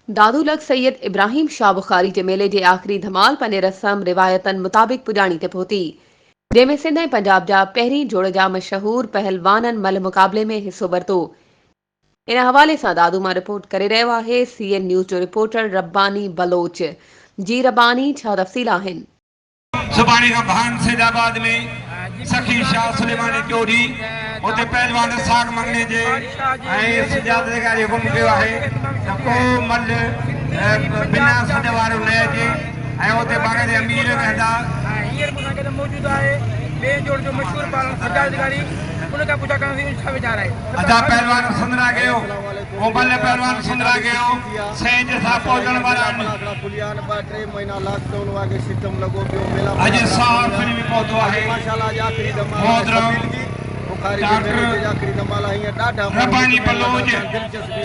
दादूलग सैयद इब्राहिम शाह बुखारी जे मेले जे आख़िरी धमाल पंहिंजे रस्म रिवायतनि मुताबिक़ पुॼाणी ते पहुती, जंहिंमें सिंध ऐं पंजाब जा पहिरीं जोड़ जा मशहूर पहलवाननि मल मुक़ाबले में हिसो वरितो। इन हवाले सां दादू मां रिपोर्ट करे रहियो आहे CN न्यूज़ जो रिपोर्टर रब्बानी बलोच। जी रब्बानी, छा तफ़सील आहिनि? सुभाणे खां भान सैदाबाद में सखी शाह सुलेमानी ॾोढी उते पहलवान साग मंगने जे ऐं सिजाद अधिकारी हुकुम कयो आहे त को मल बिना सॾ वारो न अचे ऐं उते बाक़ाइदे अमीर वेंदा। हींअर मूं सां मौजूद आहे ॿिए जोड़ जो मशहूर पालन सिजाद अधिकारी, उनखां पुछा करण छा वीचार आहे। अदा पहलवान सुंदरा कयो वो मल पहलवान सुंदरा कयो सेज सां पहुचण वारा पुलियान 2-3 महीना लॉकडाउन वागे सिस्टम लगो पियो मेला अॼु साफ़ फिल्म पहुतो आहे माशाल्लाह जा आखिरी धमाल मोहतरम बुखारी जे मेले जे आखिरी धमाल हीअं ॾाढा रब्बानी बलोच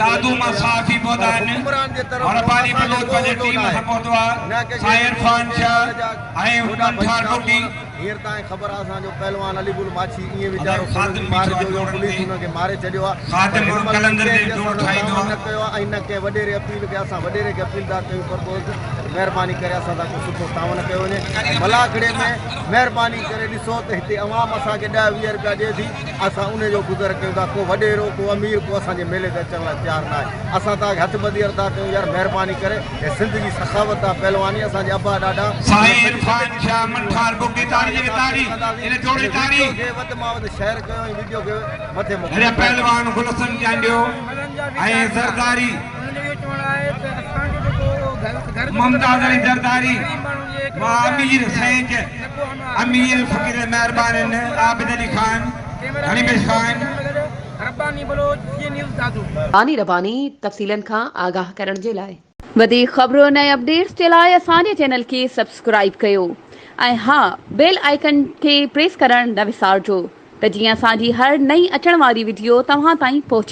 दादू मां साफ़ी पहुता आहिनि और रब्बानी बलोच पंहिंजे टीम सां पहुतो आहे साहिर खान शाह ऐं उस्मान कोटी। हींअर ताईं ख़बर आहे असांजो पहलवान अलीबुल माछी ईअं वीचारो मारे जो पुलिस हुनखे मारे छॾियो आहे न कयो आहे ऐं न कंहिं वॾेरे अपील कई। असां वॾेरे खे अपील था कयूं पर महिरबानी करे असां तव्हां सुठो सामान कयो वञे। भलाखड़े में महिरबानी करे ॾिसो त हिते अवाम असांखे 10-20 रुपया ॾिए थी, असां उनजो गुज़र कयूं था। को वॾेरो को अमीर को असांजे मेले ते अचण लाइ तयारु न आहे। असां तव्हांखे हथ ॿधी अर्दा कयूं यार महिरबानी करे, हे सिंध जी सखावत आहे पहलवानी। असांजे अबा ॾाढा वधि मां वधि शेयर कयो ऐं वीडियो खे मथे मोकिलियो। पहलवान गुलशन चांडियो ऐं ज़रदारी मुमताज़ अली ज़रदारी मां अमीर सैज अमीर फ़कीर महिरबान आबिद अली खान हनीमेश खान। रब्बानी तफ़सीलनि खां आगाह करण जे लाइ वधीक ख़बरुनि ऐं अपडेट्स जे लाइ असांजे चैनल खे सब्सक्राइब कयो ऐं हा, बेल आइकन खे प्रेस करण न विसारजो त जीअं असांजी हर नई अचण वारी वीडियो तव्हां ताईं पहुची